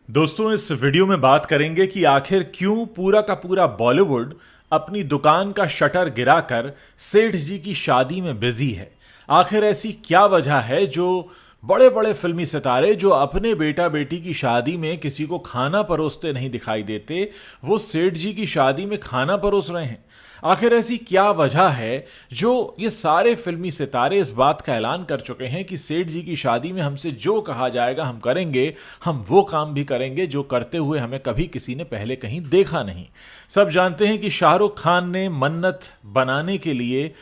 दोस्तों, इस वीडियो में बात करेंगे कि आखिर क्यों पूरा का पूरा बॉलीवुड अपनी दुकान का शटर गिराकर सेठ जी की शादी में बिजी है। आखिर ऐसी क्या वजह है जो बड़े बड़े फिल्मी सितारे जो अपने बेटा बेटी की शादी में किसी को खाना परोसते नहीं दिखाई देते, वो सेठ जी की शादी में खाना परोस रहे हैं। आखिर ऐसी क्या वजह है जो ये सारे फिल्मी सितारे इस बात का ऐलान कर चुके हैं कि सेठ जी की शादी में हमसे जो कहा जाएगा हम करेंगे, हम वो काम भी करेंगे जो करते हुए हमें कभी किसी ने पहले कहीं देखा नहीं। सब जानते हैं कि शाहरुख खान ने मन्नत बनाने के लिए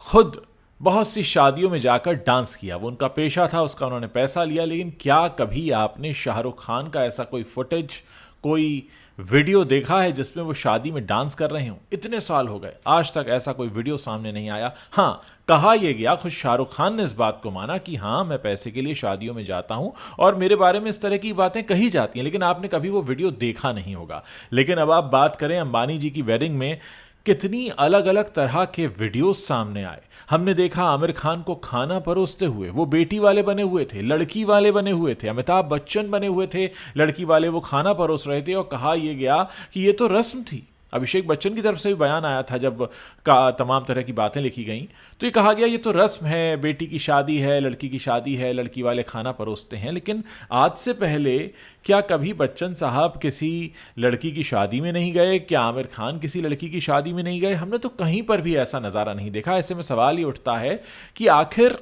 खुद बहुत सी शादियों में जाकर डांस किया। वो उनका पेशा था, उसका उन्होंने पैसा लिया। लेकिन क्या कभी आपने शाहरुख खान का ऐसा कोई फुटेज, कोई वीडियो देखा है जिसमें वो शादी में डांस कर रहे हों? इतने साल हो गए, आज तक ऐसा कोई वीडियो सामने नहीं आया। हाँ, कहा यह गया, खुद शाहरुख खान ने इस बात को माना कि हाँ, मैं पैसे के लिए शादियों में जाता हूं और मेरे बारे में इस तरह की बातें कही जाती हैं, लेकिन आपने कभी वो वीडियो देखा नहीं होगा। लेकिन अब आप बात करें अंबानी जी की वेडिंग में कितनी अलग अलग तरह के वीडियोस सामने आए। हमने देखा आमिर खान को खाना परोसते हुए, वो बेटी वाले बने हुए थे, लड़की वाले बने हुए थे, अमिताभ बच्चन बने हुए थे लड़की वाले, वो खाना परोस रहे थे और कहा यह गया कि ये तो रस्म थी। अभिषेक बच्चन की तरफ से भी बयान आया था जब का तमाम तरह की बातें लिखी गई, तो ये कहा गया ये तो रस्म है, बेटी की शादी है, लड़की की शादी है, लड़की वाले खाना परोसते हैं। लेकिन आज से पहले क्या कभी बच्चन साहब किसी लड़की की शादी में नहीं गए? क्या आमिर खान किसी लड़की की शादी में नहीं गए? हमने तो कहीं पर भी ऐसा नज़ारा नहीं देखा। ऐसे में सवाल ये उठता है कि आखिर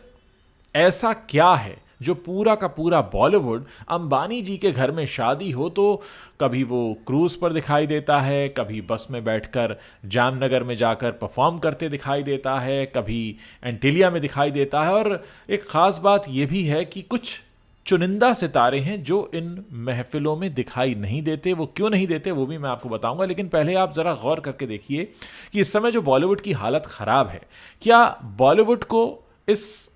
ऐसा क्या है जो पूरा का पूरा बॉलीवुड अंबानी जी के घर में शादी हो तो कभी वो क्रूज पर दिखाई देता है, कभी बस में बैठकर जामनगर में जाकर परफॉर्म करते दिखाई देता है, कभी एंटीलिया में दिखाई देता है। और एक ख़ास बात यह भी है कि कुछ चुनिंदा सितारे हैं जो इन महफिलों में दिखाई नहीं देते। वो क्यों नहीं देते वो भी मैं आपको बताऊंगा, लेकिन पहले आप ज़रा गौर करके देखिए कि इस समय जो बॉलीवुड की हालत ख़राब है, क्या बॉलीवुड को इस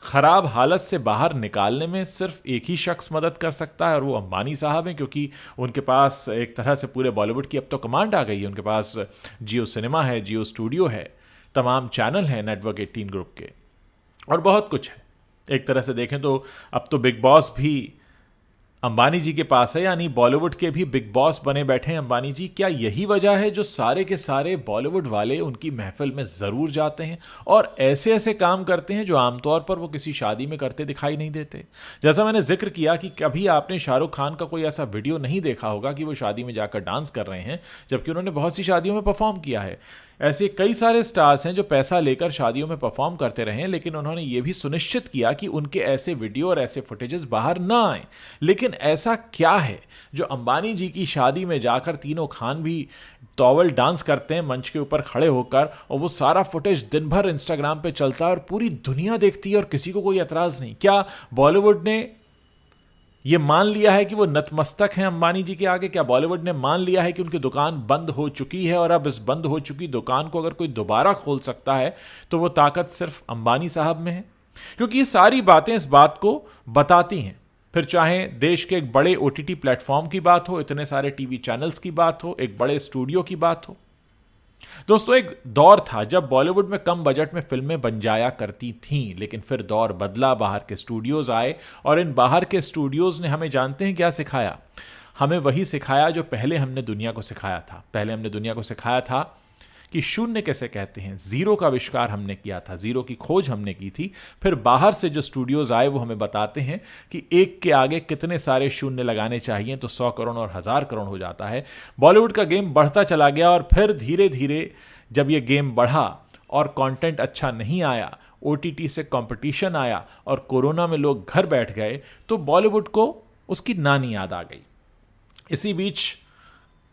खराब हालत से बाहर निकालने में सिर्फ एक ही शख्स मदद कर सकता है और वो अंबानी साहब हैं, क्योंकि उनके पास एक तरह से पूरे बॉलीवुड की अब तो कमांड आ गई है। उनके पास जियो सिनेमा है, जियो स्टूडियो है, तमाम चैनल हैं नेटवर्क 18 ग्रुप के, और बहुत कुछ है। एक तरह से देखें तो अब तो बिग बॉस भी अंबानी जी के पास है, यानी बॉलीवुड के भी बिग बॉस बने बैठे हैं अंबानी जी। क्या यही वजह है जो सारे के सारे बॉलीवुड वाले उनकी महफिल में ज़रूर जाते हैं और ऐसे ऐसे काम करते हैं जो आमतौर पर वो किसी शादी में करते दिखाई नहीं देते? जैसा मैंने जिक्र किया कि कभी आपने शाहरुख खान का कोई ऐसा वीडियो नहीं देखा होगा कि वो शादी में जाकर डांस कर रहे हैं, जबकि उन्होंने बहुत सी शादियों में परफॉर्म किया है। ऐसे कई सारे स्टार्स हैं जो पैसा लेकर शादियों में परफॉर्म करते रहे, लेकिन उन्होंने ये भी सुनिश्चित किया कि उनके ऐसे वीडियो और ऐसे फुटेजेस बाहर ना आए। लेकिन ऐसा क्या है जो अंबानी जी की शादी में जाकर तीनों खान भी टॉवल डांस करते हैं मंच के ऊपर खड़े होकर, और वो सारा फुटेज दिन भर इंस्टाग्राम पे चलता है और पूरी दुनिया देखती है और किसी को कोई एतराज़ नहीं? क्या बॉलीवुड ने ये मान लिया है कि वो नतमस्तक हैं अंबानी जी के आगे? क्या बॉलीवुड ने मान लिया है कि उनकी दुकान बंद हो चुकी है और अब इस बंद हो चुकी दुकान को अगर कोई दोबारा खोल सकता है तो वो ताकत सिर्फ अंबानी साहब में है? क्योंकि ये सारी बातें इस बात को बताती हैं। फिर चाहे देश के एक बड़े ओटीटी प्लेटफॉर्म की बात हो, इतने सारे टीवी चैनल्स की बात हो, एक बड़े स्टूडियो की बात हो। दोस्तों, एक दौर था जब बॉलीवुड में कम बजट में फिल्में बन जाया करती थीं, लेकिन फिर दौर बदला, बाहर के स्टूडियोज आए और इन बाहर के स्टूडियोज ने हमें जानते हैं क्या सिखाया? हमें वही सिखाया जो पहले हमने दुनिया को सिखाया था। पहले हमने दुनिया को सिखाया था कि शून्य कैसे कहते हैं, जीरो का आविष्कार हमने किया था, जीरो की खोज हमने की थी। फिर बाहर से जो स्टूडियोज आए वो हमें बताते हैं कि एक के आगे कितने सारे शून्य लगाने चाहिए तो 100 करोड़ और 1000 करोड़ हो जाता है। बॉलीवुड का गेम बढ़ता चला गया और फिर धीरे धीरे जब ये गेम बढ़ा और कंटेंट अच्छा नहीं आया, ओटीटी से कंपटीशन आया और कोरोना में लोग घर बैठ गए, तो बॉलीवुड को उसकी नानी याद आ गई। इसी बीच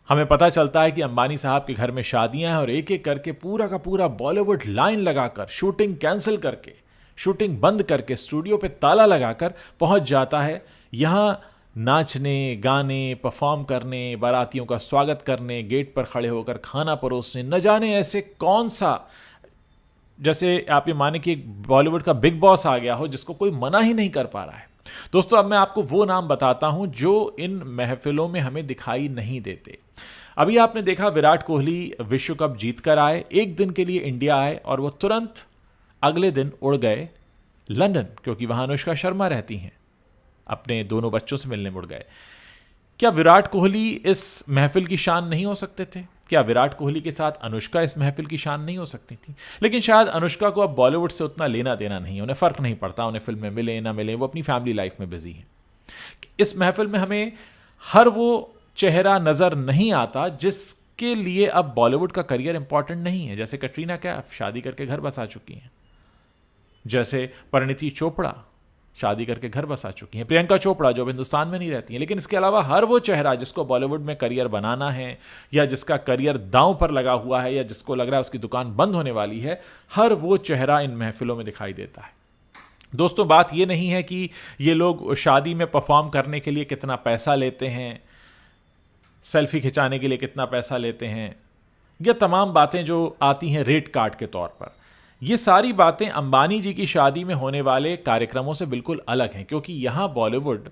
हमें पता चलता है कि अंबानी साहब के घर में शादियां हैं और एक एक करके पूरा का पूरा बॉलीवुड लाइन लगाकर, शूटिंग कैंसिल करके, शूटिंग बंद करके, स्टूडियो पे ताला लगाकर पहुंच जाता है यहां नाचने, गाने, परफॉर्म करने, बारातियों का स्वागत करने, गेट पर खड़े होकर खाना परोसने। न जाने ऐसे कौन सा, जैसे आप ये माने कि बॉलीवुड का बिग बॉस आ गया हो जिसको कोई मना ही नहीं कर पा रहा है। दोस्तों, अब मैं आपको वो नाम बताता हूं जो इन महफिलों में हमें दिखाई नहीं देते। अभी आपने देखा विराट कोहली विश्व कप जीतकर आए, एक दिन के लिए इंडिया आए और वो तुरंत अगले दिन उड़ गए लंदन, क्योंकि वहां अनुष्का शर्मा रहती हैं, अपने दोनों बच्चों से मिलने मुड़ गए। क्या विराट कोहली इस महफिल की शान नहीं हो सकते थे? क्या विराट कोहली के साथ अनुष्का इस महफिल की शान नहीं हो सकती थी? लेकिन शायद अनुष्का को अब बॉलीवुड से उतना लेना देना नहीं है, उन्हें फ़र्क नहीं पड़ता, उन्हें फिल्में मिले ना मिले, वो अपनी फैमिली लाइफ में बिजी हैं। इस महफिल में हमें हर वो चेहरा नज़र नहीं आता जिसके लिए अब बॉलीवुड का करियर इंपॉर्टेंट नहीं है। जैसे कटरीना कैफ शादी करके घर बसा चुकी हैं, जैसे परिणीति चोपड़ा शादी करके घर बसा चुकी हैं, प्रियंका चोपड़ा जो अब हिंदुस्तान में नहीं रहती हैं। लेकिन इसके अलावा हर वो चेहरा जिसको बॉलीवुड में करियर बनाना है, या जिसका करियर दांव पर लगा हुआ है, या जिसको लग रहा है उसकी दुकान बंद होने वाली है, हर वो चेहरा इन महफिलों में दिखाई देता है। दोस्तों, बात ये नहीं है कि ये लोग शादी में परफॉर्म करने के लिए कितना पैसा लेते हैं, सेल्फी खिंचाने के लिए कितना पैसा लेते हैं, ये तमाम बातें जो आती हैं रेट कार्ड के तौर पर, ये सारी बातें अंबानी जी की शादी में होने वाले कार्यक्रमों से बिल्कुल अलग हैं। क्योंकि यहाँ बॉलीवुड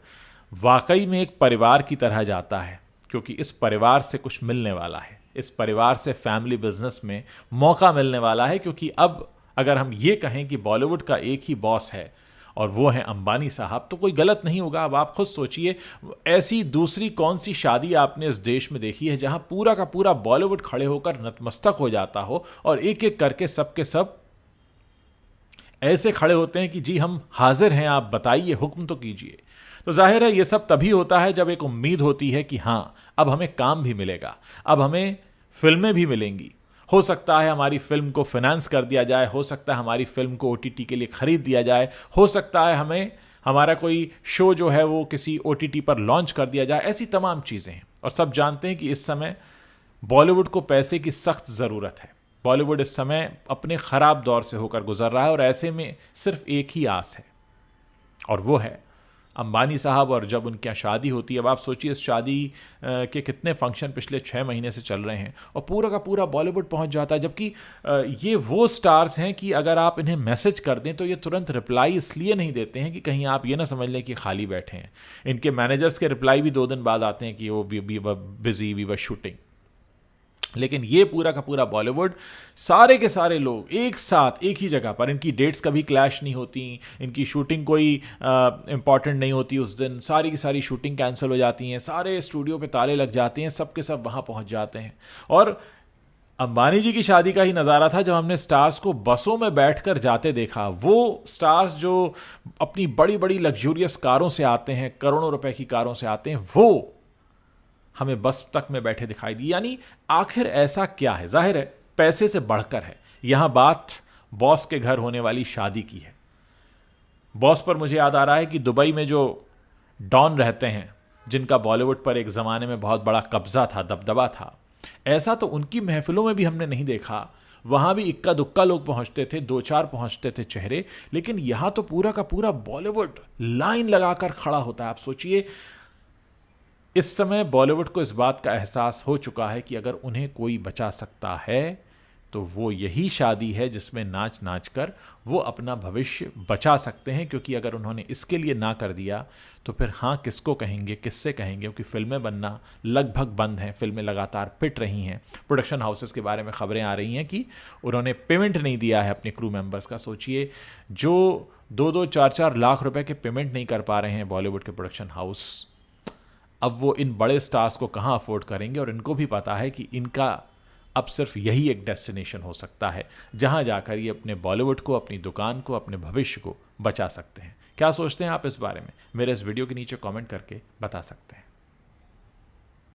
वाकई में एक परिवार की तरह जाता है, क्योंकि इस परिवार से कुछ मिलने वाला है, इस परिवार से फैमिली बिजनेस में मौका मिलने वाला है। क्योंकि अब अगर हम ये कहें कि बॉलीवुड का एक ही बॉस है और वो है अंबानी साहब, तो कोई गलत नहीं होगा। अब आप खुद सोचिए, ऐसी दूसरी कौन सी शादी आपने इस देश में देखी है जहां पूरा का पूरा बॉलीवुड खड़े होकर नतमस्तक हो जाता हो और एक एक करके सबके सब ऐसे खड़े होते हैं कि जी हम हाजिर हैं, आप बताइए, हुक्म तो कीजिए। तो जाहिर है ये सब तभी होता है जब एक उम्मीद होती है कि हाँ, अब हमें काम भी मिलेगा, अब हमें फिल्में भी मिलेंगी। हो सकता है हमारी फिल्म को फाइनेंस कर दिया जाए, हो सकता है हमारी फिल्म को ओटीटी के लिए खरीद दिया जाए, हो सकता है हमें हमारा कोई शो जो है वो किसी ओटीटी पर लॉन्च कर दिया जाए। ऐसी तमाम चीज़ें हैं और सब जानते हैं कि इस समय बॉलीवुड को पैसे की सख्त ज़रूरत है। बॉलीवुड इस समय अपने ख़राब दौर से होकर गुजर रहा है और ऐसे में सिर्फ एक ही आस है और वो है अंबानी साहब। और जब उनकी शादी होती है, अब आप सोचिए इस शादी के कितने फंक्शन पिछले 6 महीने से चल रहे हैं और पूरा का पूरा बॉलीवुड पहुंच जाता है। जबकि ये वो स्टार्स हैं कि अगर आप इन्हें मैसेज कर दें तो ये तुरंत रिप्लाई इसलिए नहीं देते हैं कि कहीं आप ये ना समझ लें कि खाली बैठे हैं। इनके मैनेजर्स के रिप्लाई भी 2 दिन बाद आते हैं कि वो we were busy, we were shooting. लेकिन ये पूरा का पूरा बॉलीवुड, सारे के सारे लोग एक साथ एक ही जगह पर, इनकी डेट्स कभी क्लैश नहीं होती, इनकी शूटिंग कोई इंपॉर्टेंट नहीं होती उस दिन, सारी की सारी शूटिंग कैंसिल हो जाती हैं, सारे स्टूडियो पे ताले लग जाते हैं, सब के सब वहाँ पहुँच जाते हैं। और अंबानी जी की शादी का ही नज़ारा था जब हमने स्टार्स को बसों में बैठकर जाते देखा। वो स्टार्स जो अपनी बड़ी बड़ी लग्जूरियस कारों से आते हैं, करोड़ों रुपए की कारों से आते हैं, वो हमें बस तक में बैठे दिखाई दी। यानी आखिर ऐसा क्या है? जाहिर है पैसे से बढ़कर है। यहां बात बॉस के घर होने वाली शादी की है। बॉस पर मुझे याद आ रहा है कि दुबई में जो डॉन रहते हैं, जिनका बॉलीवुड पर एक ज़माने में बहुत बड़ा कब्जा था, दबदबा था, ऐसा तो उनकी महफिलों में भी हमने नहीं देखा। वहां भी इक्का दुक्का लोग पहुंचते थे, 2-4 पहुंचते थे चेहरे, लेकिन यहां तो पूरा का पूरा बॉलीवुड लाइन लगाकर खड़ा होता है। आप सोचिए, इस समय बॉलीवुड को इस बात का एहसास हो चुका है कि अगर उन्हें कोई बचा सकता है तो वो यही शादी है जिसमें नाच नाच कर वो अपना भविष्य बचा सकते हैं। क्योंकि अगर उन्होंने इसके लिए ना कर दिया तो फिर हाँ किसको कहेंगे, किससे कहेंगे? क्योंकि फिल्में बनना लगभग बंद हैं, फिल्में लगातार पिट रही हैं। प्रोडक्शन हाउसेस के बारे में खबरें आ रही हैं कि उन्होंने पेमेंट नहीं दिया है अपने क्रू मेंबर्स का। सोचिए, जो 2-2, 4-4 लाख रुपए के पेमेंट नहीं कर पा रहे हैं बॉलीवुड के प्रोडक्शन हाउस, अब वो इन बड़े स्टार्स को कहाँ अफोर्ड करेंगे? और इनको भी पता है कि इनका अब सिर्फ यही एक डेस्टिनेशन हो सकता है जहाँ जाकर ये अपने बॉलीवुड को, अपनी दुकान को, अपने भविष्य को बचा सकते हैं। क्या सोचते हैं आप इस बारे में? मेरे इस वीडियो के नीचे कमेंट करके बता सकते हैं।